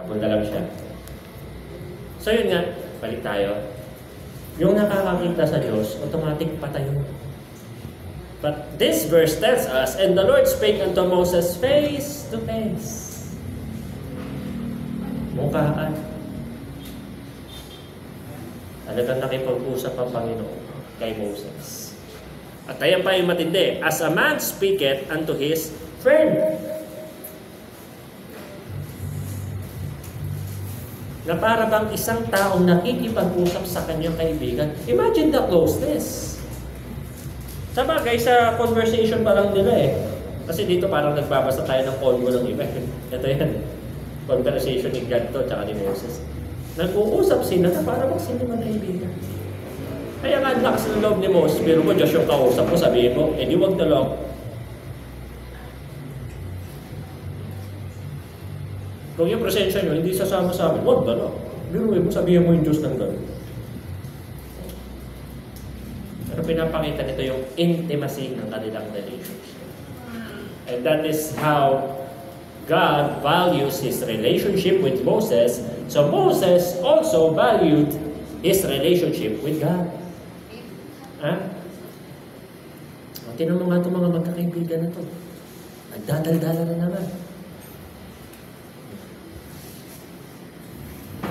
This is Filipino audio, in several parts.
Napunta lang siya. So yun nga, balik tayo. Yung nakakakita sa Diyos, automatic patay yun. But this verse tells us, and the Lord spake unto Moses face to face. Mukhaan. Talagang nakipag-usap ang Panginoon kay Moses. At ayan pa yung matindi, as a man speaketh unto his friend. Na para bang isang taong nakikipag-usap sa kanyang kaibigan. Imagine the closeness. Sa bagay, sa conversation pa lang nila eh. Kasi dito parang nagbabasa tayo ng convo ng iba. Ito yan. Conversation ni God to, tsaka ni Moses. Nag-uusap sila na para bang sila mga kaibigan. Kaya nga, lakas ng loob ni Moses. Pero mo, Diyos yung kausap mo, sabihin mo, di wag na lang. Kung yung presensya nyo, hindi sasama sa amin, wag na lang. Pero mo, sabihin mo yung Diyos ng gano'n. Pero pinapakita nito yung intimacy ng kanilang relationship. And that is how God values His relationship with Moses. So Moses also valued his relationship with God. Ha? Tinan mo nga itong mga magkakaibigan na ito. Nagdadaldala na naman.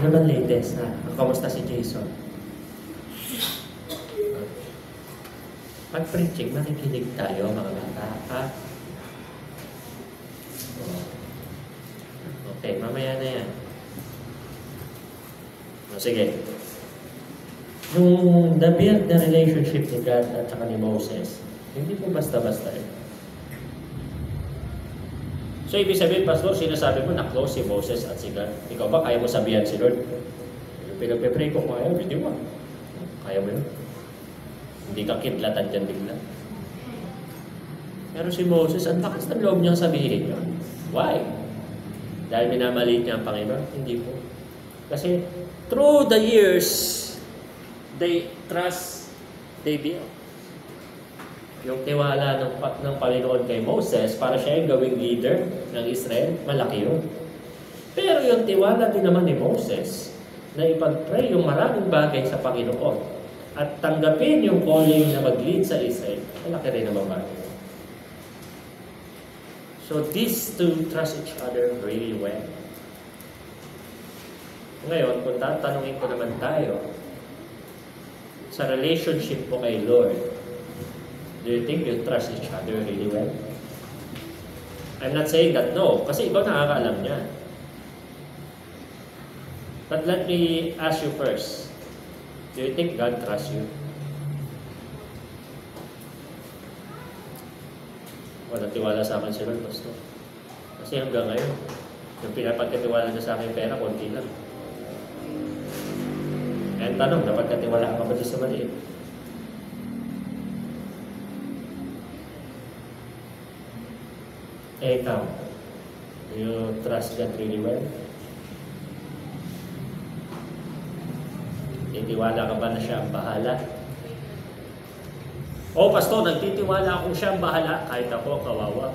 Ano ba latest? Kamusta si Jason? Pag-preaching, makikinig tayo mga bata. Ha? Okay, mamaya na yan. Sige. Nung na-build na relationship ni God at saka ni Moses, hindi po basta-basta eh. So, ibig sabihin, Pastor, sinasabi mo na close si Moses at si God. Ikaw ba, kaya mo sabihan si Lord? Pinag-pray ko, kaya, hindi mo. Kaya mo yun. Hindi ka kidlatan dyan bigla. Pero si Moses, ang lakas ng loob niyang sabihin yun. Why? Dahil minamaliit niya ang Panginoon? Hindi po. Kasi, through the years, they trust, they build. Yung tiwala ng Panginoon kay Moses para siya yung gawing leader ng Israel, malaki yun. Pero yung tiwala din naman ni Moses na ipag-pray yung maraming bagay sa Panginoon at tanggapin yung calling na mag-lead sa Israel, malaki rin naman bagay. So these two trust each other really well. Ngayon, kung tatanungin ko naman tayo, sa relationship po kay Lord, do you think you trust each other really well? I'm not saying that no, kasi ikaw nakakaalam niya. But let me ask you first, do you think God trusts you? Walang tiwala sa akin si Lord, Pastor. Kasi hanggang ngayon, yung pinapagkatiwala niya sa akin pera, konti lang. Kaya tanong, dapat katiwalaan ka ba sa maliit? Eh, ikaw, do you trust God really well? Titiwala ka ba na siya ang bahala? Oh, Pastor, nagtitiwala akong siya ang bahala, kahit ako kawawa.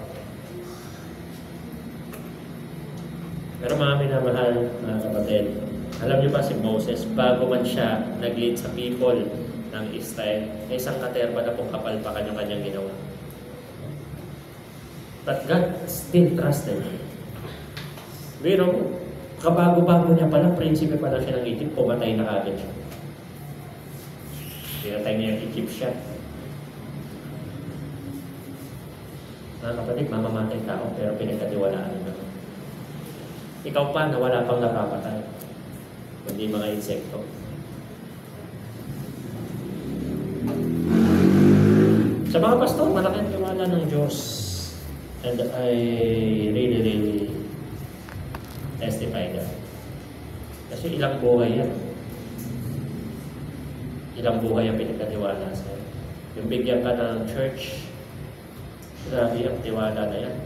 Pero mga minamahal, mga kapatid, alam niyo ba si Moses, bago man siya nag-lead sa people ng Israel, may isang katerba na pong kapalpakan yung kanyang ginawa. But God still trusted him. Pero, kabago-bago niya pala, prinsipe pala siya ng Egypt, pumatay na agad siya. Pinatay niya yung Egyptian. Mga kapatid, mamamatay tao, pero pinagkatiwalaan niya. Ikaw pa na wala pang napapatay, kundi mga insekto. Sa mga pastor, malaking tiwala ng Diyos. And I really testify that. Kasi ilang buhay yan. Ilang buhay ang pinagkatiwala sa'yo. Yung bigyan ka ng church, grabe ang tiwala na yan.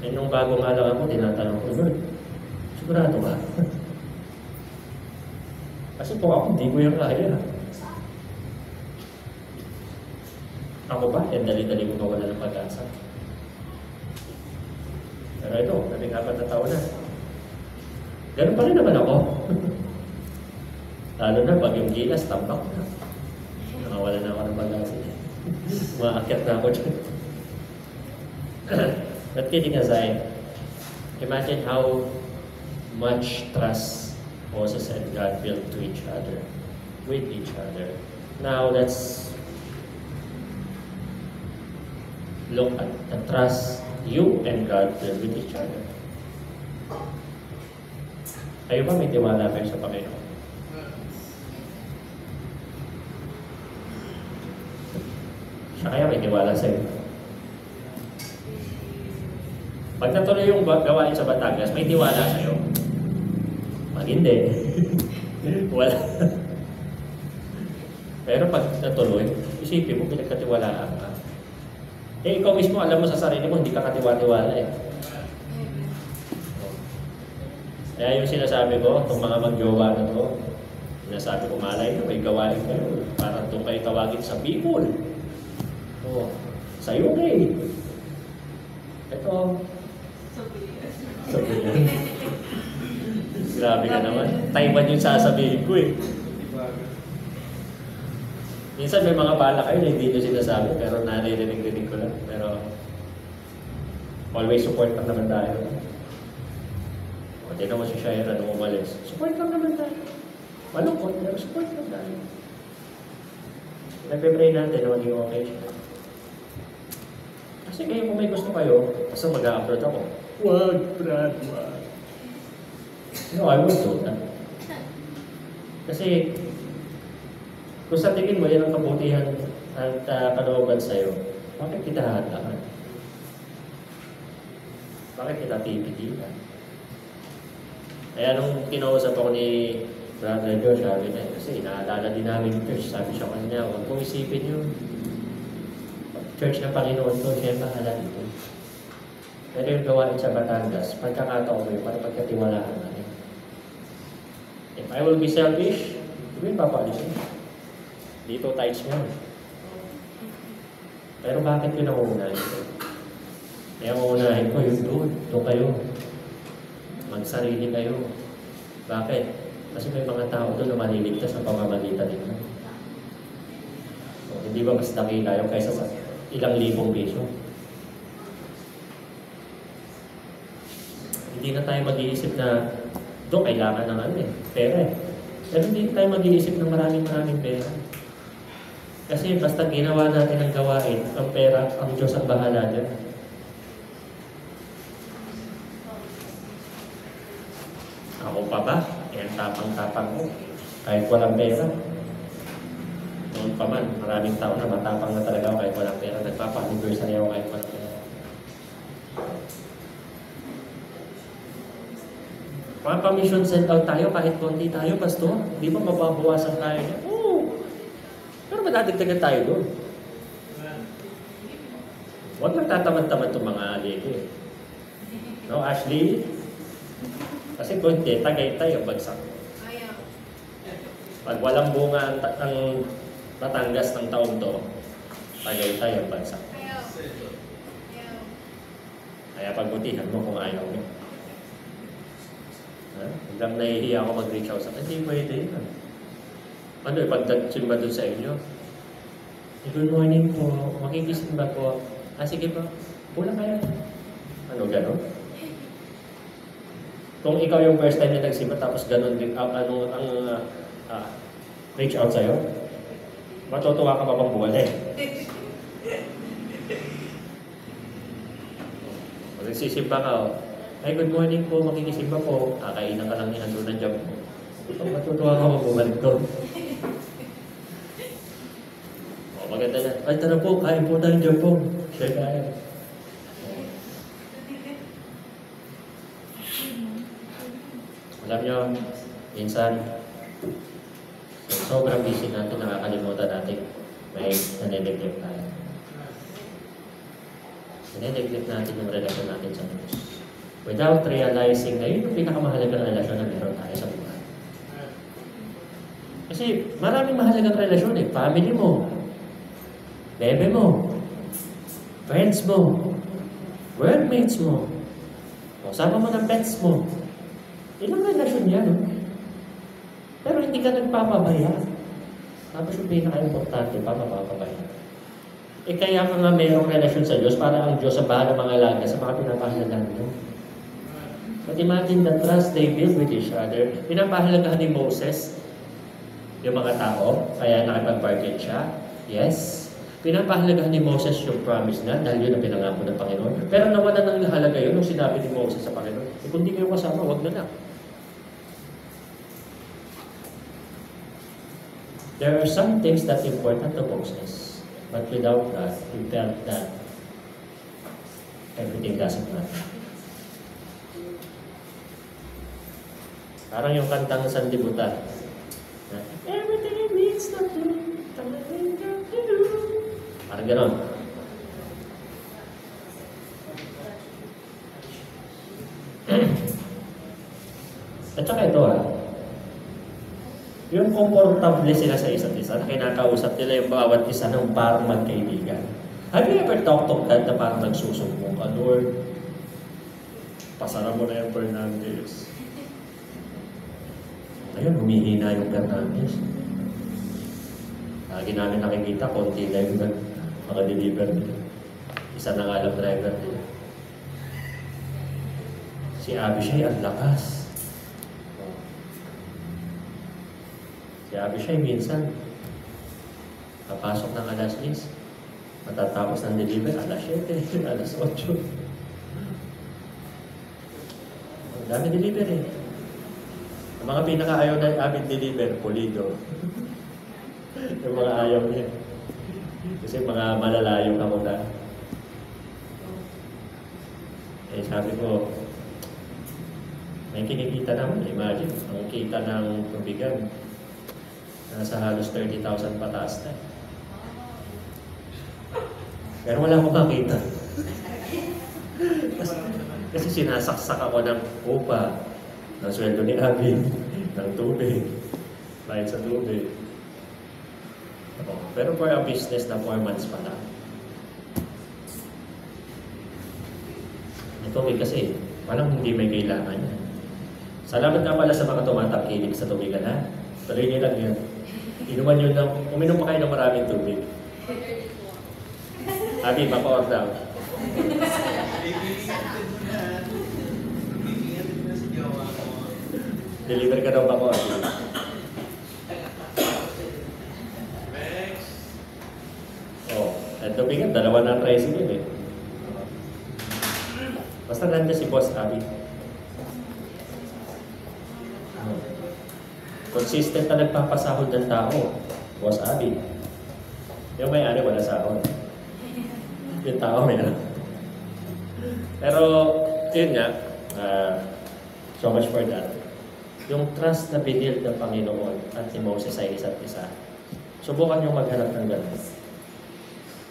Eh nung bago nga lang ako, tinatanong ko, Lord, sigurado ba? Kasi kung ako, hindi ko yung kaya. Ako ba? Eh dali-dali ko mawala ng pag-asa. Pero ito, 14 na taon na. Ganun pa rin naman ako. Lalo na pag yung gilas, tambak na. Nakawala na ako ng bagasin. Maakyat na ako dyan. But kidding aside, imagine how much trust Moses and God built to each other, with each other. Now let's look at the trust you and God build with each other. Kayo ba may tiwala kayo sa Panginoon? Siya kaya may tiwala sa iyo? Pag natuloy yung gawain sa Batangas, may tiwala sa iyo? Pag hindi, wala. Pero pag natuloy, isipin mo, pinagkatiwalaan ka. Eh, ikaw mismo, alam mo sa sarili mo, hindi ka katiwa-tiwala eh. Kaya yung sinasabi ko, itong mga mag-jowa na to, sinasabi ko, malay na may gawain kayo. Parang itong kayo tawagin sa people. O, sa UK. Ito. Sabihin. Grabe ka naman. Taiwan yung sasabihin ko eh. Minsan may mga bala kayo na hindi nyo sinasabi, pero naririnig-rinig ko lang. Pero always support lang naman tayo. O, di naman si Shaira nung umalis. Support lang naman tayo. Malungkot, pero support lang tayo. Nagpe-pray natin na maging okay siya. Kasi kayo kung may gusto kayo, kasi mag-a-upload ako. Wag, Brad, wag. No, I won't do that. Kasi kung sa tingin mo, yan ang kabutihan at kalooban sa'yo, bakit kita hahandakan? Bakit kita pipigilan? Kaya nung kinausap ako ni Brother Josh, sabi niya, kasi inaalala din namin yung church. Sabi siya kanya, huwag kong isipin yung church ng Panginoon ko, siya bahala dito. Pero yung gawain sa Batangas, pagkakataon mo yun, para pagkatiwalaan natin. If I will be selfish, hindi mo papaalis yun. Dito tights mo. Pero bakit yun ang uunahin ko? Kaya ang uunahin ko, yun doon. Doon kayo. Magsarili kayo. Bakit? Kasi may mga tao doon na maliligtas sa pamamagitan nila. So, hindi ba mas dakila yung kaysa sa ilang libong piso? Hindi na tayo mag-iisip na doon kailangan ng pera eh. Pero hindi tayo mag-iisip ng maraming pera. Kasi basta ginawa natin ang gawain, ang pera, ang Diyos ang bahala dyan. Ako pa ba? Yan tapang-tapang ko. Kahit walang pera. Noon pa man, maraming tao na matapang na talaga ako kahit walang pera. Nagpapa-anniversary ako kahit walang pera. Mga pa-mission send out tayo kahit konti tayo, Pastor. Di ba mababawasan tayo niya? Pero madadagdagan tayo doon. Huwag lang tatamad-tamad itong mga alego eh. No, Ashley? Kasi konti, tagay tayo, bagsak. Pag walang bunga ang Batangas ng taon to, tagay tayo, bagsak. Kaya pagbutihan mo kung ayaw mo. Hanggang nahihiya ako mag-reach out sa akin, hindi pwede yun. Ano, ipagdagsin ba doon sa inyo? Good morning po. Makikisin ba po? Sige po. Pula kayo. Ano, gano'n? Kung ikaw yung first time na nagsimba, tapos gano'n din, reach out sa'yo, matutuwa ka pa bang bumalik? Nagsisimba ka, ay, good morning po. Makikisimba po. Kakainan ka lang ni Andrew ng job po. Matutuwa ka pa bumalik doon. Maganda na. Ay, tara po, kain po tayo dyan po. Siya kaya. Alam nyo, minsan, sobrang busy natin, nakakalimutan natin, may naneneglect tayo. Naneneglect natin yung relasyon natin sa Diyos. Without realizing na yun yung pinakamahalagang relasyon na meron tayo sa buhay. Kasi maraming mahalagang relasyon eh. Family mo, bebe mo, friends mo, workmates mo, kasama mo ng pets mo. Ilang relasyon yan, no? Pero hindi ka nagpapabaya. Tapos yung pinaka-importante, papapabaya. Kaya ka nga mayroong relasyon sa Diyos para ang Diyos sa bahala mga alaga sa mga pinapahalagan mo. But imagine the trust they build with each other. Pinapahalagahan ni Moses yung mga tao, kaya nakipag-bargain siya. Yes. Pinapahalagahan ni Moses yung promise na dahil yun ang pinangako ng Panginoon. Pero nawala ng halaga yun nung sinabi ni Moses sa Panginoon. Kung hindi kayo kasama, wag na lang. There are some things that important to Moses, but without that, he felt that everything doesn't matter. Parang yung kantang sandibutan. Everything means nothing. Parang gano'n. At saka ito yung comfortable sila sa isa't isa, na kinakausap nila yung bawat isa ng parang magkaibigan. Have you ever talked to God na parang nagsusumbong ka, Lord? Pasara mo na yung Fernandez. Ayun, humihina yung Fernandez. Lagi namin nakikita, konti na yung mga deliver nila. Isa na nga lang driver nila. Si Abishai ang lakas. Si Abishai minsan, papasok ng alas 10, matatapos ng deliver, alas 7, alas 8. Ang dami deliver eh. Ang mga pinaka-ayaw na amin deliver, pulido. Yung mga ayaw niya. Kasi mga malalayo ka muna. Eh sabi ko, may kinikita naman. Imagine, ang kita ng tubigan, nasa halos 30,000 pataas na. Pero wala akong makita. Kasi sinasaksak ako ng upa, ng sweldo ni Abby, ng tubig, bayad sa tubig. Pero for a business na 4 months pa lang. Ito kasi, parang hindi may kailangan yan. Salamat nga pala sa mga tumatangkilik sa tubigan, ha? Tuloy niyo lang yan. Inuman nyo lang, uminom pa kayo ng maraming tubig. Abi, baka-or daw. Deliver ka daw baka-or. Oh, at tubigan, dalawa na ang tricycle eh. Basta nandiyan si Boss Abi. Consistent na nagpapasahod ng tao, Boss Abi. Yung may-ari wala sahod. Yung tao may na. Pero, yun nga, so much for that. Yung trust na binild ng Panginoon at ni Moses ay isa't isa. Subukan yung maghanap ng gano'n.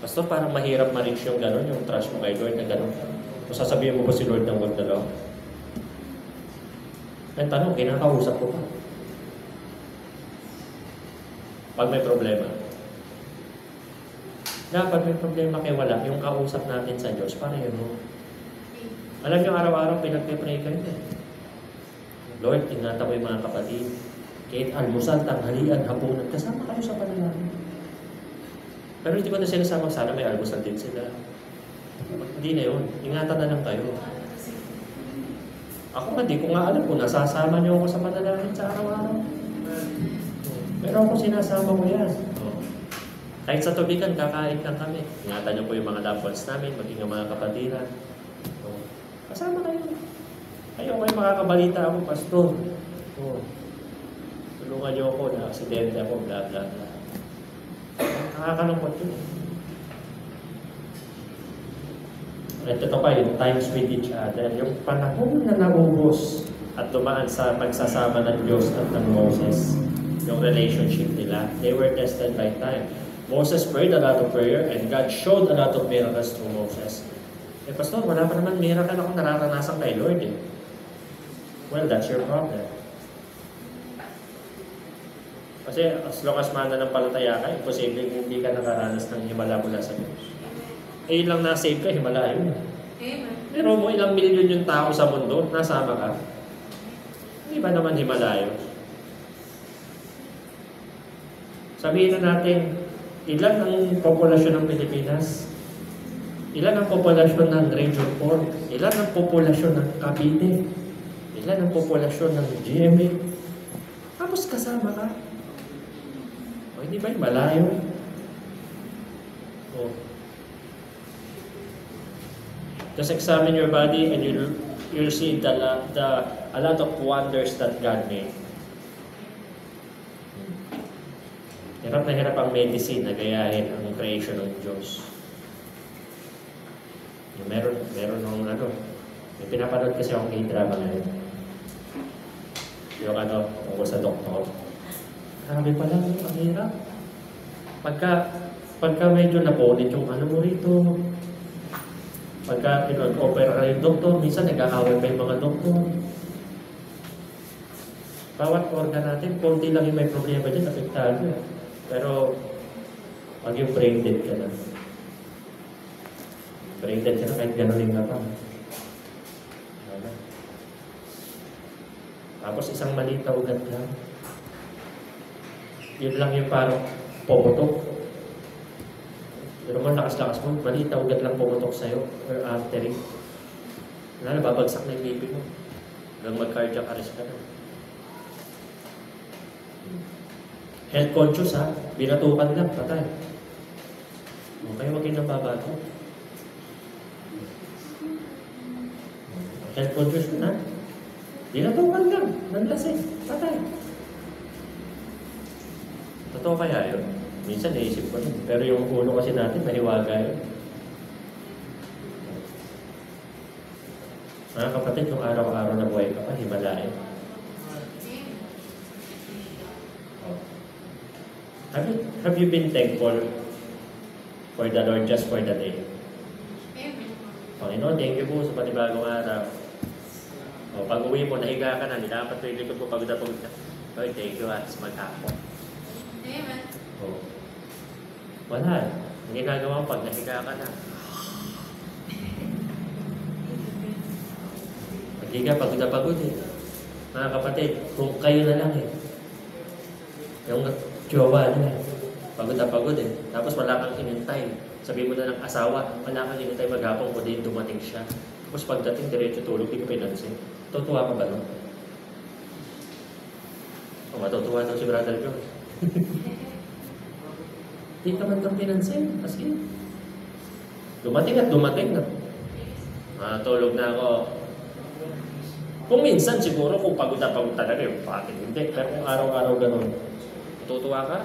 Pastor, parang mahirap ma-reach yung gano'n, yung trust mo kay Lord na gano'n. Kung sasabihin mo ba si Lord ng wag na lang? Ang tanong, kinakausap ko pa. Pag may problema. Dapat may problema kay wala, yung kausap natin sa Diyos, pareho. Alam niyo, araw-araw pinagpipray kayo. Lord, tingnan mo yung mga kapatid. Kahit almusal, tanghalian, hapunan, kasama kayo sa panalangin. Pero hindi ko na sinasama, sana may almusal din sila. Hindi na yun. Ingatan na lang kayo. Ako nga, di ko nga alam kung nasasama niyo ako sa panalangin sa araw-araw. Pero ako sinasama ko yan. Kahit sa tubigan, kakain lang kami. Ingatan niyo po yung mga loved ones namin, maging ang mga kapatiran. Kasama kayo. Ayaw kayo makakabalita ako, Pastor. Tulungan niyo ako, na-aksidente ako, bla bla bla. Nakakalungkot yun. At ito pa, yung times with each other. Yung panahon na naubos at dumaan sa pagsasama ng Diyos at ng Moses. Yung relationship nila, they were tested by time. Moses prayed a lot of prayer and God showed a lot of miracles through Moses. Eh, Pastor, wala pa naman miracle ako nararanasan kay Lord eh. Well, that's your problem. Kasi as long as mananampalataya ka, imposible hindi ka nakaranas ng himala mula sa Diyos. Eh, ilang na-save ka, himala yun. Pero mo ilang milyon yung tao sa mundo, nasama ka. Hindi ba naman Himalayos? Sabihin na natin, ilan ang populasyon ng Pilipinas? Ilan ang populasyon ng Region 4? Ilan ang populasyon ng Cavite? Ilan ang populasyon ng GMA? Tapos kasama ka. O, hindi ba yung malayo? O. Just examine your body and you'll see a lot of wonders that God made. Hirap na hirap ang medicine na gayahin ang creation ng Diyos. Meron ng may pinapanood kasi akong K-drama ngayon. Yung tungkol sa doktor. Sabi pala, ang hirap. Pagka medyo napunit yung mo rito, pagka opera ka yung doktor, minsan nag-aaway pa yung mga doktor. Bawat organ natin, konti lang yung may problema dyan, apektado. Pero, pag yung brain dead ka na. Brain dead ka na, kahit gano'n nga pa. Tapos isang maliit na ugat lang. Yun lang yung parang pumutok. Pero man lakas-lakas mo, maliit na ugat lang pumutok sa'yo, or artery. Babagsak na yung baby mo. Hanggang mag-cardiac arrest ka na. Health conscious ha, binatukan lang, patay. Okay, huwag kayo nababato. Health conscious na, binatukan lang, nanlasing, patay. Totoo kaya yun? Minsan naisip ko yun. Pero yung ulo kasi natin, mahiwaga yun. Mga kapatid, yung araw-araw na buhay ka pa, himalayan. Have you been thankful for the Lord just for the day? Panginoon, thank you po sa panibagong araw. O, pag uwi mo, nahiga ka na, dapat yung likod mo pagod na pagod ka. Okay, thank you at maghapon. Amen. O, wala. Ang ginagawa mo pag nahiga ka na. Paghiga, pagod na pagod eh. Mga kapatid, kung kayo na lang eh. Yung jowa niya, pagod na pagod eh. Tapos wala kang hinintay. Sabi mo na ng asawa, wala kang hinintay maghapon ko din dumating siya. Tapos pagdating, diretso tulog, di ka pinansin. Tutuwa ka ba no? O matutuwa daw si Brother John. Di ka man daw pinansin. Kasi dumating at dumating na. Tulog na ako. Kung minsan siguro kung pagod na pagod talaga yung bakit hindi. Pero kung araw-araw ganun, matutuwa ka?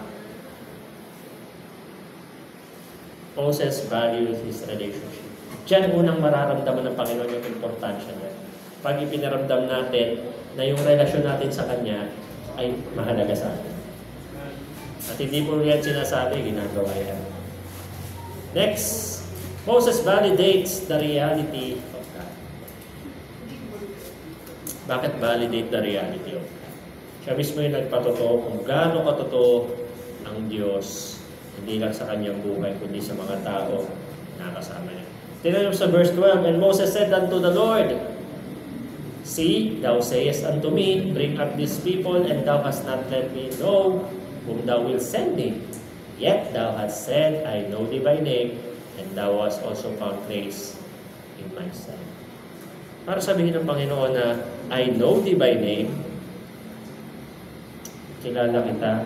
Moses values his relationship. Diyan unang mararamdaman ng Panginoon yung importansya niya. Pag ipinaramdam natin na yung relasyon natin sa Kanya ay mahalaga sa atin. At hindi po yan sinasabi, ginagawa yan. Next, Moses validates the reality of God. Bakit validate the reality of God? Siya mismo yung nagpatotoo kung gaano katotoo ang Diyos, hindi lang sa kanyang buhay, kundi sa mga tao na kasama niya. Tingnan niyo sa verse 12, and Moses said unto the Lord, See, thou sayest unto me, bring up these people, and thou hast not let me know whom thou wilt send me. Yet thou hast said, I know thee by name, and thou hast also found grace in my sight. Para sabihin ng Panginoon na, I know thee by name, kilala kita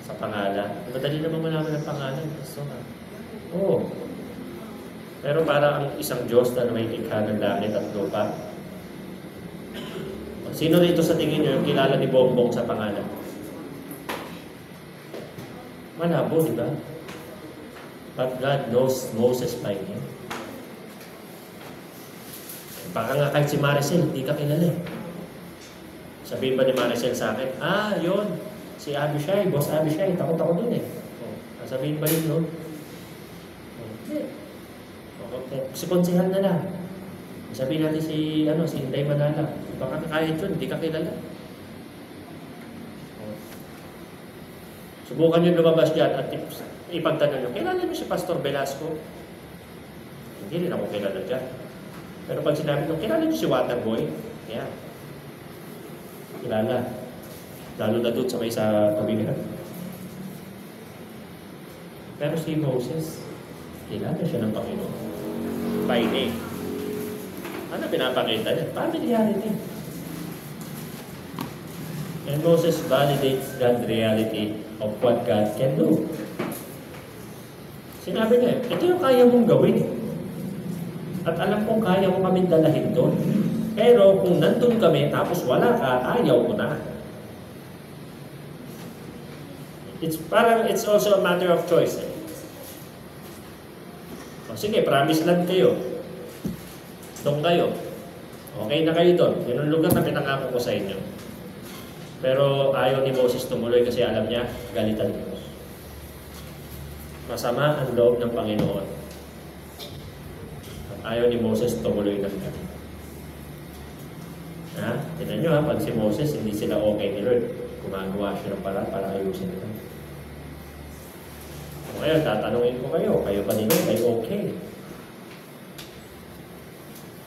sa pangalan. Madali naman malaman ang pangalan. So, oo. Pero para ang isang Diyos na may likha ng langit at lupa. Sino rito sa tingin nyo yung kilala ni Bongbong sa pangalan? Malabo, di ba? But God knows Moses by name. Baka nga kahit si Maricel, hindi ka kilala eh. Sabihin ba ni Maricel sa akin, yun, si Abishai, Boss Abishai, takot ako dun eh. Sabihin ba yun, no? Hindi. Si Konsehal na lang. Sabihin natin si Inday Manala. Baka kahit yun, hindi ka kilala. Subukan nyo lumabas dyan at ipagtanong nyo, kilala nyo si Pastor Velasco? Hindi rin ako kilala dyan. Pero pag sinabi nyo, kilala nyo si Waterboy? Yeah. Kilala. Lalo na doon sa may sa tubigan. Pero si Moses, kilala siya ng Panginoon. By name. Ano pinapakita niya? Familiarity. And Moses validates God's reality of what God can do. Sinabi niya, ito yung kaya mong gawin. At alam kong kaya mo kaming dalahin doon. Pero kung nandun kami, tapos wala ka, ayaw ko na. It's also a matter of choice. Eh. O, sige, promise land kayo. Doon kayo. Okay na kayo doon. Yun ang lugar na pinangako ko sa inyo. Pero ayaw ni Moses tumuloy kasi alam niya, galitan Diyos. Masama ang loob ng Panginoon. At ayaw ni Moses tumuloy ng galit. Ha? Tignan nyo ha, pag si Moses, hindi sila okay ni Lord. Gumagawa siya ng para ayusin nila. O ngayon, tatanungin ko kayo ba ni Lord ay okay?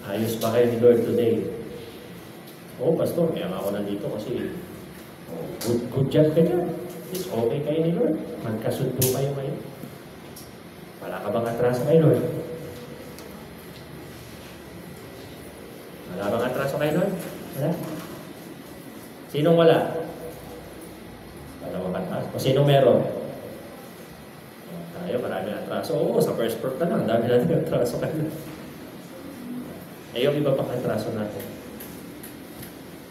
Ayos ba kayo ni Lord today? Oo, Pastor, kaya ako nandito kasi good job ka dyan. Is okay kayo ni Lord? Magkasundo kayo ngayon? Wala ka bang atraso kay Lord? Wala bang atraso kay Lord? Wala? Sinong wala? Wala bang atraso? O sinong meron? Tayo, marami atraso. Oo, sa first fruit ka na. Ang dami natin atraso kay Lord. Eh, yung iba pang atraso natin.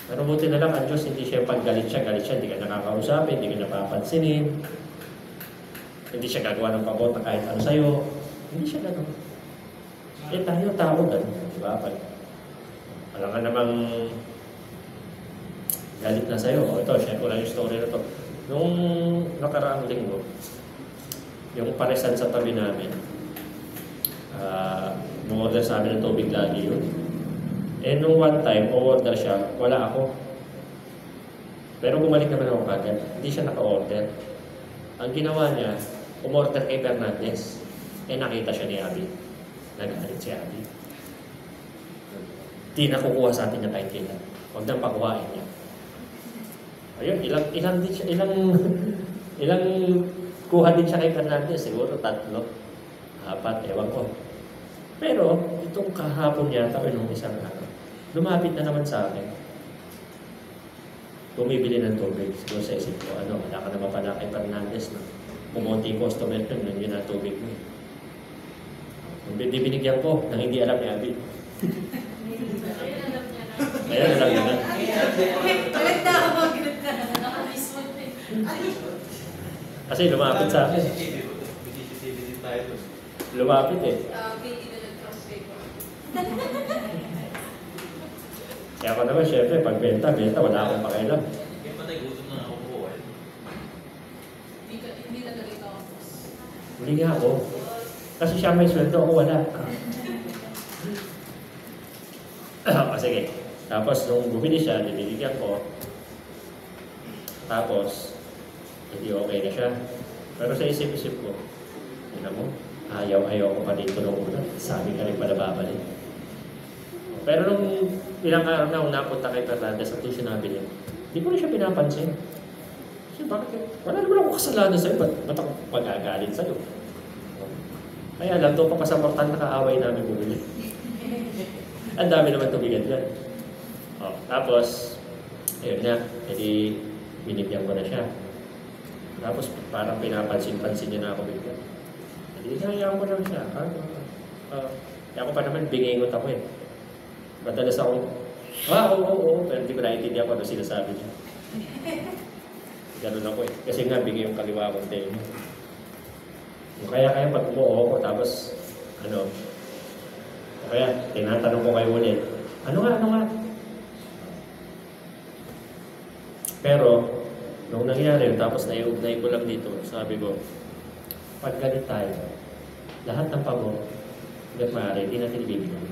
Pero buti na lang, ang Diyos, hindi siya pag galit siya, hindi ka nakakausapin, hindi ka napapansinin. Hindi siya gagawa ng pabot na kahit ano sa'yo. Hindi siya gano'n. Eh tayo tao gano'n. Diba? Wala ka namang galit na sa'yo. O ito, share ko lang yung story na ito. Nung nakaraang linggo, yung paresan sa tabi namin, order sa amin ng tubig lagi yun. Eh nung one time, order siya, wala ako. Pero bumalik naman ako kagad. Hindi siya naka-order. Ang ginawa niya, umorder kay Fernandez. Eh nakita siya ni Abby. Nagalit si Abby. Di nakukuha sa atin niya kahit kailan. Huwag nang pakuhain niya. Ayun, ilang kuha din siya kay Fernandez. Siguro 3, 4, ewan ko. Pero, itong kahapon yata o nung isang araw, lumapit na naman sa akin. Bumibili ng tubig. Siguro sa isip ko, wala ka naman pala kay Fernandez. No? Pumunti yung customer ko, nandiyan na tubig mo. Binigyan ko, nang hindi alam ni Abby. Ayan, alam niya na. Maganda ako, maganda. Kasi lumapit sa akin. Lumapit eh. Kaya ako naman, syempre, pag benta, wala akong pakailam. Yung patay, gutom na ako po. Hindi na nalito ako. Hindi nga ako. Kasi siya may sweldo, ako wala. Sige. Tapos, nung bumili siya, binigyan ko. Tapos, hindi okay na siya. Pero sa isip-isip ko, tingnan mo, ayaw ko pa dito nung una. Sabi ka rin pala babalik. Pero nung ilang araw na napunta kay Fernandez at doon sinabi niya, hindi ko na siya pinapansin. Kasi bakit? Wala naman ako kasalanan sa'yo. Ba't ako magagalit sa'yo? Kaya alam, doon pa sa mortal na kaaway namin bumili. Ang dami naman tubigan dyan. Tapos, ayun na, edi binigyan ko na siya. Tapos parang pinapansin-pansin niya na ako bigla. Edi hinayaan ko lang siya. Kaya ako pa naman, bingingot ako eh. Madalas ako, oo, pero hindi ko naiintindihan kung ano sinasabi niya. Ganun ako eh. Kasi nga, bigay yung kaliwa akong tenyo. Kaya pag umuo ko, tapos, kaya tinatanong ko kayo ulit, ano nga? Pero, nung nangyari, tapos naiugnay ko lang dito, sabi ko, pag galit tayo, lahat ng pabor, hanggat maaari, hindi natin ibibigay.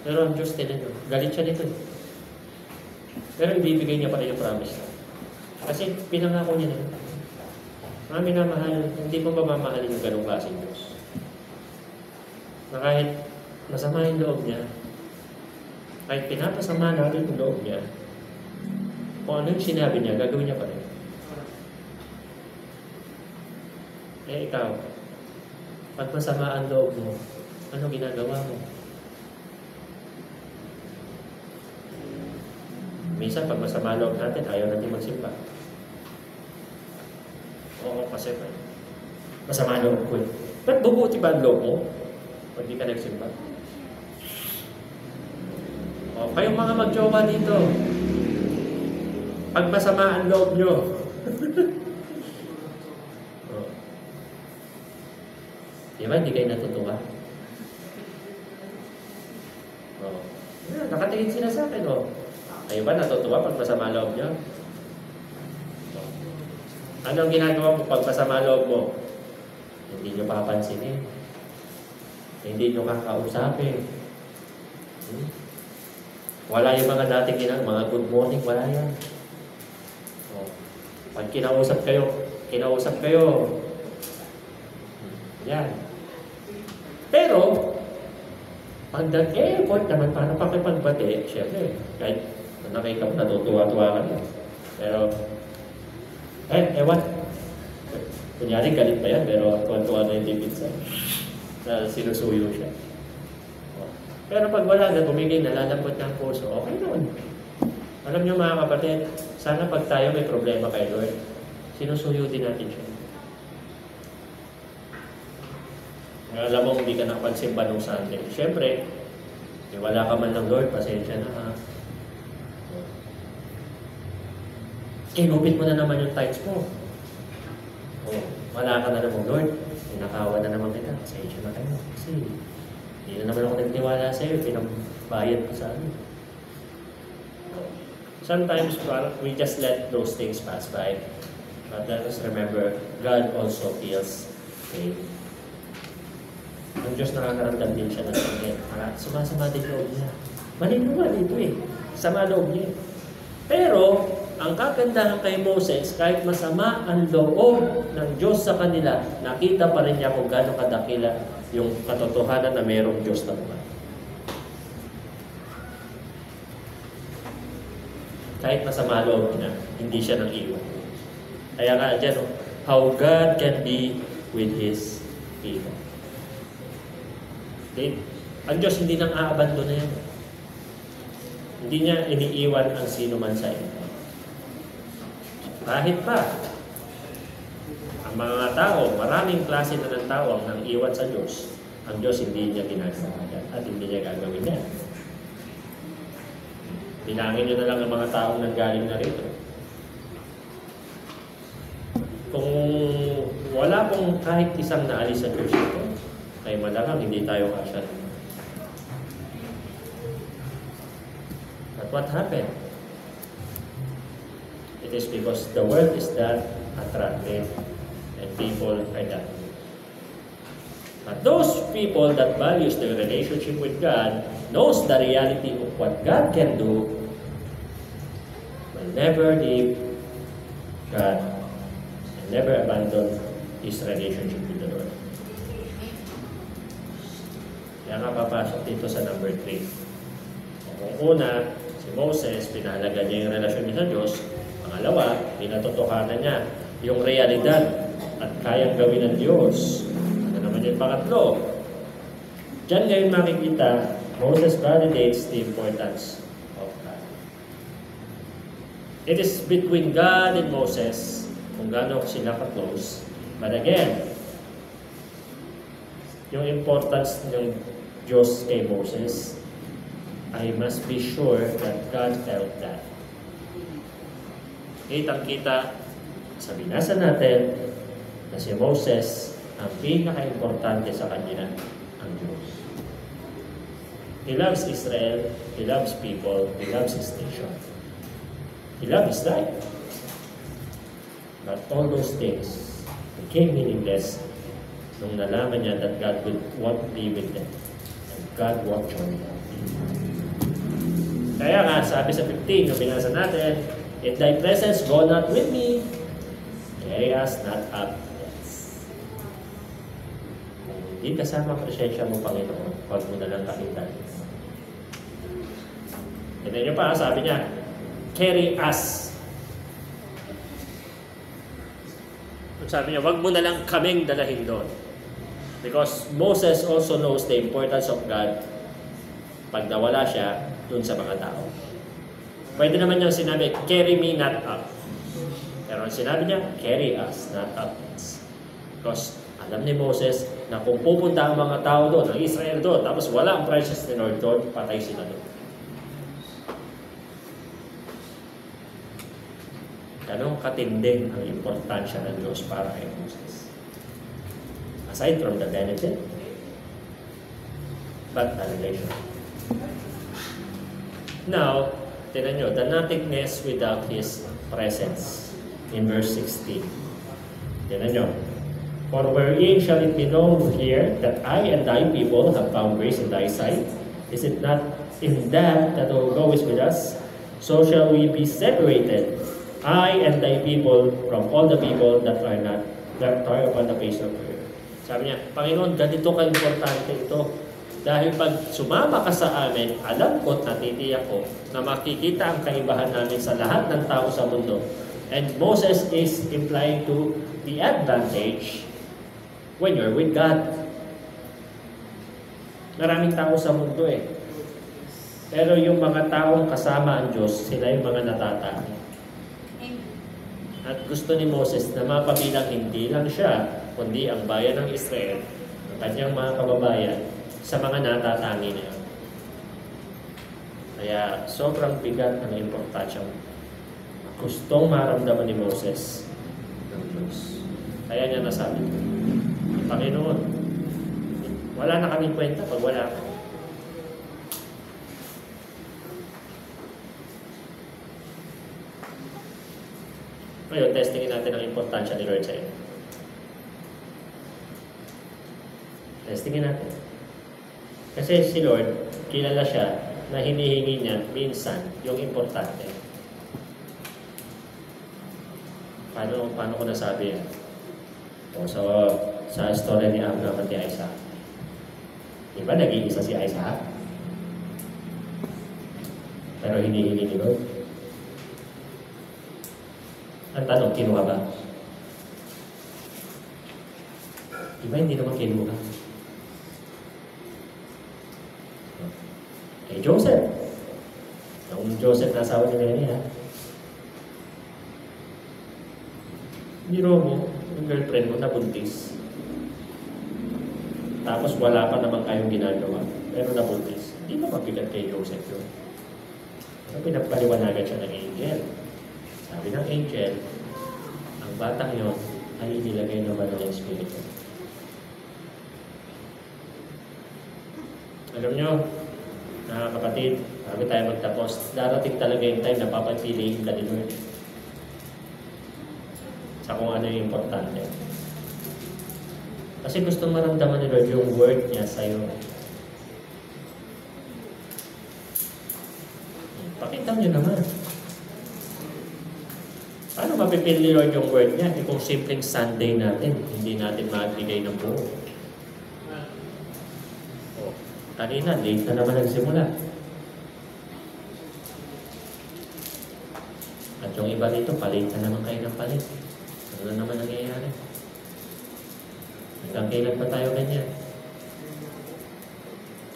Pero ang Diyos tinan nyo, galit siya nito. Pero ibibigay niya pa rin yung promise. Kasi pinangako niya na. Mga minamahal, hindi mo mamamahalin yung ganong klaseng Diyos. Na kahit masama yung loob niya, Kahit pinapasama natin yung loob niya, kung ano yung sinabi niya, gagawin niya pa rin. Eh ikaw, pag masama ang loob mo, ano ginagawa mo? Minsan, pag masama loob natin, ayaw natin magsimba. Oo, kasi masama loob ko eh. Ba't bubuti ba ang loob mo pag di ka nagsimba? O, kayong mga mag-jowa dito, pag masama ang loob nyo, o, di ba, hindi kayo natutuwa? O, yan, nakatingin sila sa akin, o. Kayo ba natutuwa pag masama loob nyo? O, anong ginagawa mo pag masama loob mo? Hindi nyo papansinin. Hindi nyo kakausapin. Wala yung mga dating mga good morning, wala yan. O, pag kinausap kayo. Yan. Pero, pag nag-e-effort naman, paano pakipagbati? Siyempre, kahit nakikap, natutuwa-tuwa ka na. Pero, ewan. Kunyari, galit pa yan, pero tuwa-tuwa na yung dipit sa na sinusuyo siya. O. Pero pag wala na, tumigil, nalalambot ng puso, okay naman. Alam niyo mga kapatid, sana pag tayo may problema kay Lord, sinusuyo din natin siya. Alam mo, hindi ka nakapagsimba nung Sunday. Siyempre, wala ka man ng Lord, pasensya na ha. Kinupit mo na naman yung tithes mo. Wala ka na naman, Lord. Pinakawa na naman kita. Pasensya na kayo. Kasi hindi na naman ako nagtiwala sa iyo. Pinambayad ko sa akin. Sometimes we just let those things pass by. But let us remember, God also feels pain. Ang Diyos nakakaramdam din siya ng sakit. Sumasama din loob niya. Malinawa dito eh. Sama loob niya. Pero, ang kagandahan kay Moses, kahit masama ang loob ng Diyos sa kanila, nakita pa rin niya kung gaano kadakila yung katotohanan na mayroong Diyos na buhay. Kahit masama loob niya, hindi siya nang iwan. Kaya nga dyan, how God can be with His people. Okay? Ang Diyos hindi nang aabando na yan. Hindi niya iniiwan ang sino man sa iyo. Kahit pa, ang mga tao, maraming klase na ng tao ang nang iwan sa Diyos, ang Diyos hindi niya ginagawa yan at hindi niya gagawin yan. Bilangin niyo na lang ang mga taong nanggaling na rito. Kung wala pong kahit isang naalis sa Diyos ito, ay malamang hindi tayo kasya. But what happened? It is because the world is that attractive and people are that. But those people that values the relationship with God knows the reality of what God can do will never leave God and never abandon His relationship with the Lord. Kaya nga papasok dito sa number 3. Kung una, si Moses, pinahalaga niya yung relasyon niya sa Diyos. Pangalawa, pinatotohanan niya yung realidad at kayang gawin ng Diyos. Ano naman yung pangatlo? Diyan ngayon makikita, Moses validates the importance of God. It is between God and Moses kung gaano sila ka-close. But again, yung importance ng Diyos kay Moses, I must be sure that God felt that. Kitang-kita sa binasa natin na si Moses ang pinaka-importante sa kanya ang Diyos. He loves Israel, he loves people, he loves his nation. He loves his life. But all those things became meaningless nung nalaman niya that God would want to be with them. And God won't join them. Kaya nga, sabi sa 15, yung binasa natin, if thy presence go not with me, carry us not up thence. Kung hindi kasama ang presensya mo, Panginoon, huwag mo na lang kakitan. Tignan nyo pa, sabi niya, carry us. Sabi niya, wag mo na lang kaming dalahin doon. Because Moses also knows the importance of God pag nawala siya doon sa mga tao. Pwede naman niyang sinabi, carry me not up. Pero ang sinabi niya, carry us, not up. Because alam ni Moses na kung pupunta ang mga tao doon, ang Israel doon, tapos wala ang presence ni Lord doon, patay sila doon. Ganong katindi ang importansya ng Diyos para kay Moses. Aside from the benefit, but the relation. Now, tignan nyo, the nothingness without His presence. In verse 16. Tignan nyo. For wherein shall it be known here that I and thy people have found grace in thy sight? Is it not in that thou goest with us? So shall we be separated, I and thy people, from all the people that are upon the face of the earth. Sabi niya, Panginoon, ganito ka-importante ito. Dahil pag sumama ka sa amin, alam ko at natitiyak ko na makikita ang kaibahan namin sa lahat ng tao sa mundo. And Moses is implying to the advantage when you're with God. Maraming tao sa mundo eh. Pero yung mga taong kasama ang Diyos, sila yung mga natatangin. At gusto ni Moses na mapabilang hindi lang siya, kundi ang bayan ng Israel, ang kanyang mga kababayan, sa mga natatangi na yun. Kaya sobrang bigat ang importansya. Gustong maramdaman ni Moses ng Diyos. Kaya niya nasabi, Panginoon, wala na kaming kwenta pag wala ka. Ngayon, testingin natin ang importansya ni Lord sa iyo. Testingin natin. Kasi si Lord, kilala siya na hinihingi niya minsan yung importante. Paano ko nasabi yan? O, sa story ni Abraham at ni Isaac. Diba nag-iisa si Isaac? Pero hinihingi ni Lord. Ang tanong, kinuha ba? Diba hindi naman kinuha? Kay Joseph. Yung Joseph na asawa ni Mary, ha? Biro mo, yung girlfriend mo nabuntis. Tapos wala pa naman kayong ginagawa. Pero nabuntis. Hindi na mabigat kay Joseph yun. Pero pinapaliwanagan siya ng angel. Sabi ng angel, ang batang yon ay inilagay naman ng Espiritu. Alam nyo, mga kapatid, bago tayo magtapos, darating talaga yung time na papapiliin ka ni Lord sa kung ano yung importante. Kasi gusto maramdaman ni Lord yung word niya sa'yo. Pakita niyo naman. Paano mapipil ni Lord yung word niya? Kung simpleng Sunday natin, hindi natin magbigay ng buo. Kanina, late na naman nagsimula. At yung iba dito, palit na naman kayo ng palit. Ano na naman nangyayari? Hanggang kailan pa tayo ganyan?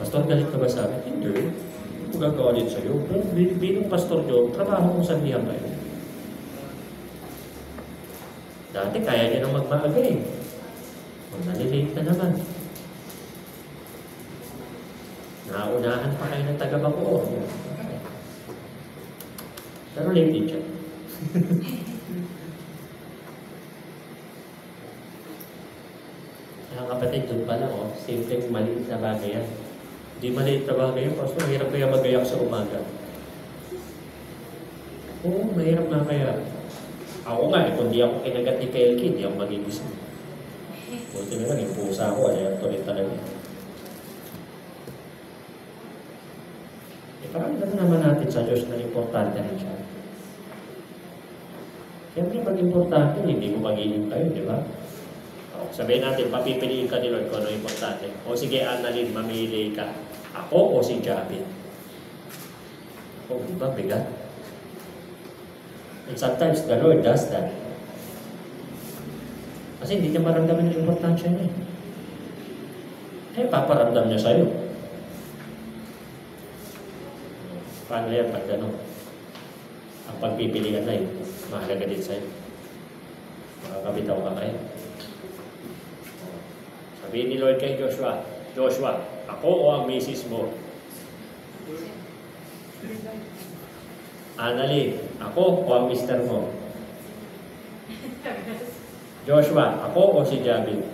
Pastor, galit ka ba sa akin? Hindi. Hindi ko gagalit sa'yo. Pero bilang Pastor Joe, trabaho kong sandihan kayo. Dati kaya niya nang magmaaga eh. Kung nalilate na naman. Naunahan pa kayo ng taga-Bacoor. Pero late din siya. Kaya kapatid, doon pa lang, simpleng maliit na bagay yan. Hindi maliit na bagay yan, Pastor, mahirap kaya magayak sa umaga. Oo, mahirap na kaya. Ako nga, kung di ako kinagat ni Kelky, hindi ako magigising. Buti na lang, yung pusa ko, ay tuloy talaga. Paramdam naman natin sa Diyos na importante rin siya. Siyempre, pag importante, hindi mo mag-iintay, di ba? Sabihin natin, papipiliin ka ni Lord kung ano importante. O sige, Annalyn, mamili ka. Ako o si Jabin? Oh, di ba, bigat? And sometimes the Lord does that. Kasi hindi niya maramdaman yung importansya niya. Paparamdam niya sa'yo. Paano yan pag gano'n? Ang pagpipilian na yun, mahalaga din sa'yo. Makakabitaw ka kayo. Sabihin ni Lord kay Joshua, Joshua, ako o ang misis mo? Annalyn, ako o ang mister mo? Joshua, ako o si Jabil?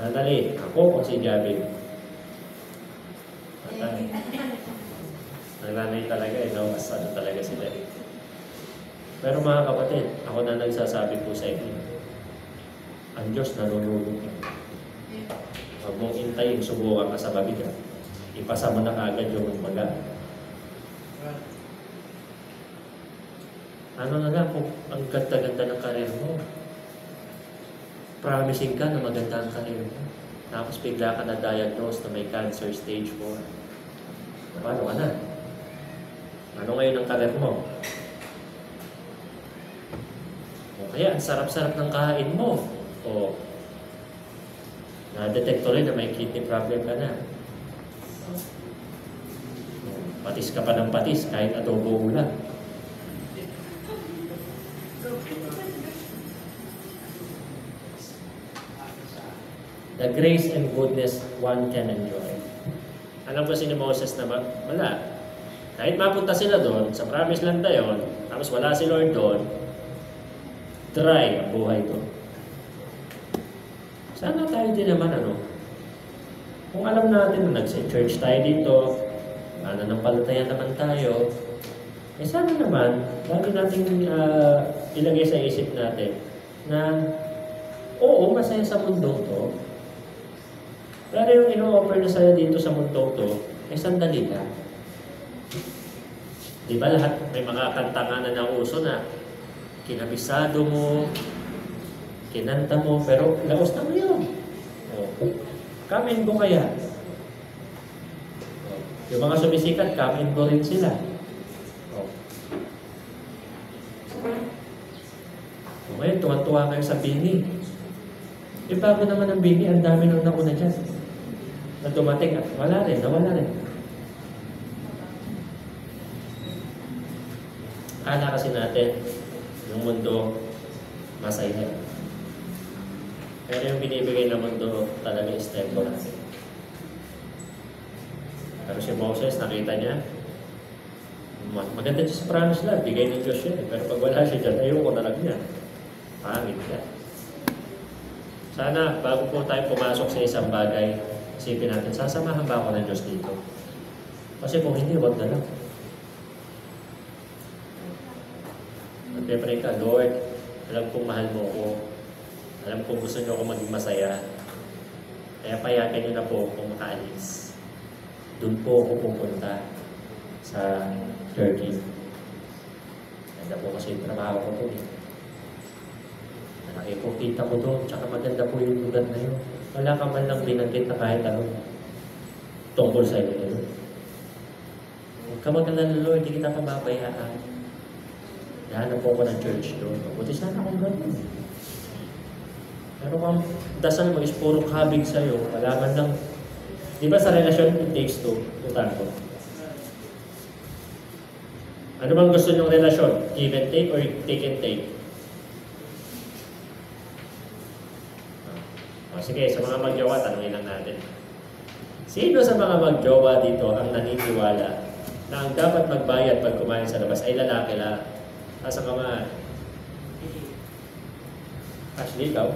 Annalyn, ako o si Jabil? Patay. Nananay talaga eh, no? Mas ano talaga sila eh. Pero mga kapatid, ako na nagsasabi po sa inyo, ang Diyos narunulog ka. Huwag mong intayin, subukan ka sa mabigat. Ipasa mo na kagad yung maga. Ano na lang kung ang ganda-ganda ng karir mo. Promising ka na maganda ang karir mo. Tapos bigla ka na-diagnose na may cancer stage 4. Paano ka na? Ano ngayon ang karir mo? O kaya, ang sarap-sarap ng kain mo. O, na-detect rin na may kidney problem ka na. Patis ka pa ng patis kahit adobo ulam. The grace and goodness one can enjoy. Alam ko si Moses na wala. Kahit mapunta sila doon, sa promised land na yun, tapos wala si Lord doon, dry ang buhay doon. Sana tayo din naman kung alam natin na nag-church tayo dito, nananampalataya naman tayo, sana naman, lagi natin ilagay sa isip natin na oo, masaya sa mundo to. Pero yung ino-offer na sa'yo dito sa mundo to, sandali lang. Di ba lahat may mga kanta nga na nauso na kinabisado mo, kinanta mo, pero laos na mo yun. Come and go kaya. Yung mga sumisikat, come and go rin sila. Ngayon, tuwa-tuwa kayo sa bini. Bago naman ang bini, ang dami nang nauna dyan. Na dumating at nawala rin. Akala kasi natin, yung mundo, masaya. Pero yung binibigay ng mundo, talaga is temporary. Pero si Moses, nakita niya, maganda siya sa promise land, bigay ng Diyos yun. Pero pag wala siya dyan, ayoko na lang niya. Pangit siya. Sana, bago po tayo pumasok sa isang bagay, isipin natin, sasamahan ba ako ng Diyos dito? Kasi kung hindi, wag na lang. Magpe-pray ka, Lord, alam kong mahal mo ako. Alam kong gusto niyo ako maging masaya. Kaya payagan niyo na po kung makaalis. Doon po ako pupunta sa Turkey. Ganda po kasi yung trabaho ko doon. Malaki po kita ko doon, tsaka maganda po yung lugar na yun. Wala ka man lang binanggit na kahit tungkol sa inyo. Huwag ka mag-alala, Lord, hindi kita pababayaan. Nahanap po ako ng church doon. Mabuti sana akong gano'n. Pero kung dasal mo is puro kabig sa'yo, wala man lang. Di ba sa relasyon, it takes two. Tutan ko. Ano bang gusto niyong relasyon? Give and take or take and take? Sige, sa mga magjowa, tanungin lang natin. Sino sa mga magjowa dito ang naniniwala na ang dapat magbayad pag kumain sa labas ay lalaki lang? Asa ka man? Ashley, ikaw?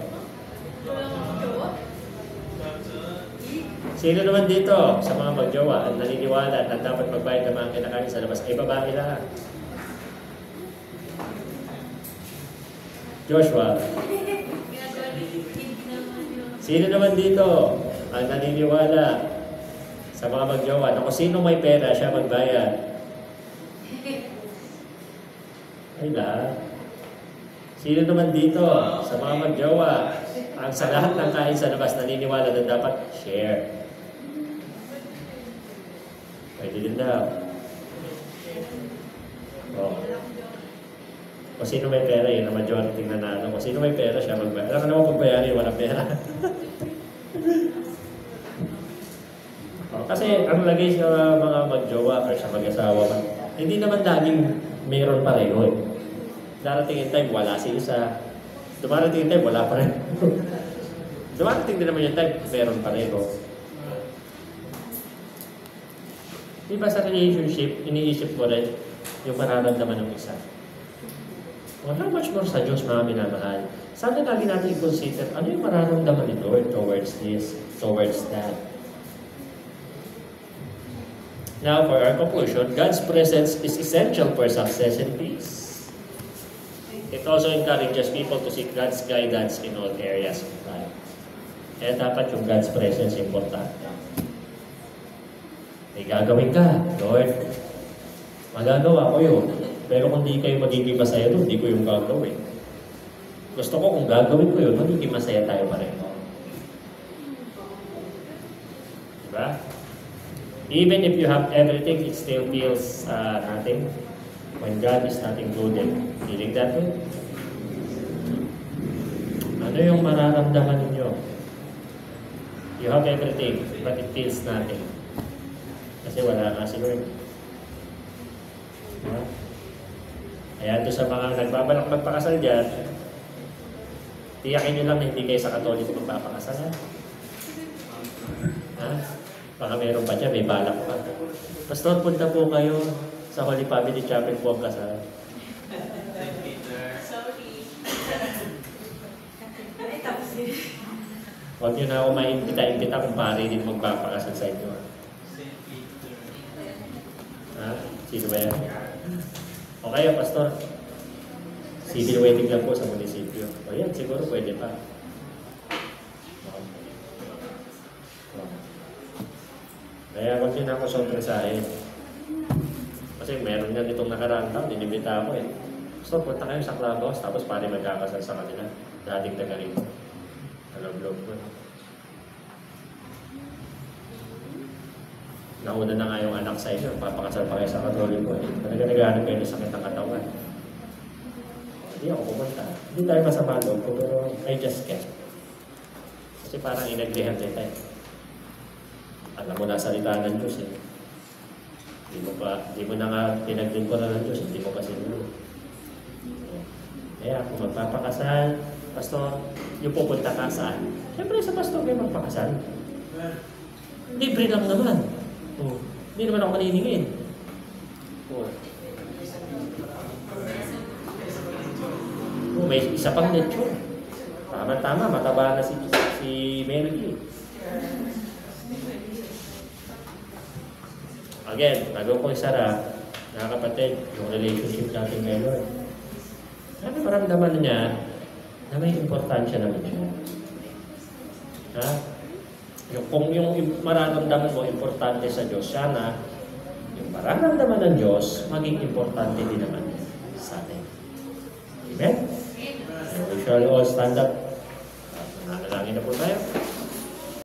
Sino naman dito sa mga magjowa ang naniniwala na dapat magbayad ng mga kinakain sa labas ay babae lang? Joshua? Sino naman dito ang naniniwala sa mga magjowa na kung sino may pera, siya magbayad? Ay lahat. Sino naman dito sa mga magjowa ang sa lahat ng kain sa labas naniniwala na dapat share? Pwede din daw. Oh. Kung sino may pera, yun ang majority na nanalo. Kung sino may pera, siya magbayari. Alam ka naman kung bayari, walang pera. Oh, kasi ang lagay sa mga magjowa or sa mag-asawa man, hindi naman laging mayroon pareho eh. Darating yung time, wala si isa. Dumarating yung time, wala pa rin. Dumarating din naman yung time, meron pareho. Diba sa relationship, iniisip mo rin yung mararamdaman ng isa. Well, how much more sa Diyos mga minamahal? Sana lagi natin i-consider ano yung mararamdaman ni Lord towards this, towards that. Now, for our conclusion, God's presence is essential for success and peace. It also encourages people to seek God's guidance in all areas of life. Kaya dapat yung God's presence importante. May gagawin ka, Lord. Magagawa ko yun. Pero kung di kayo magiging masaya doon, di ko yung gagawin. Gusto ko kung gagawin ko yun, magiging masaya tayo pareho. Diba? Even if you have everything, it still feels nothing. When God is not included. Feeling that way? Ano yung mararamdaman ninyo? You have everything, but it feels nothing. Kasi wala nga si Lord. Diba? Kaya doon sa mga nagbabalak magpakasal dyan, tiyakin nyo lang na hindi kayo sa Katoliko magpapakasal. Ha? Baka meron pa dyan, may balak pa. Pastor, punta po kayo sa Holy Family Chapel po ang kasal. Sorry. Ay, tapos yun. Huwag nyo na ako maimbita-imbita kung pare din magpapakasal sa inyo. Ha? Sino ba yan? O kaya, Pastor, civil wedding lang po sa munisipyo. O yan, siguro pwede pa. Kaya huwag nyo na ako sorpresahin. Kasi meron nga itong nakaraan taon, dinibita ako eh. Pastor, punta kayo sa clubhouse, tapos pare magkakasal sa kanila. Dating taga rito. Alam-log ko. Nauna na nga yung anak sa inyo, papakasal pa kayo sa Katoliko eh. Talaga naghahanap kayo ng sakit ng katawan. Hindi ako pumunta. Hindi tayo masama loob ko, pero I just can't. Kasi parang inagrihan kita eh. Alam mo na salita ng Diyos eh. Hindi mo na nga pinaglingkuran ng Diyos, hindi mo kasi nyo. Kaya kung magpapakasal, Pastor, yung pupunta ka saan? Siyempre sa Pastor kayo magpakasal. Libre lang naman. Oh, hindi naman ako maniningin. Oh. Oh, may isa pang lechon. Tama-tama, mataba na si Mary. Again, bago ko isara, mga kapatid, yung relationship natin may Lord. Sana maramdaman niya na may importansya naman siya. Ha? Kung yung mararamdaman mo importante sa Diyos, sana yung mararamdaman ng Diyos, maging importante din naman sa atin. Amen? And we shall all stand up. Nanalangin na po tayo.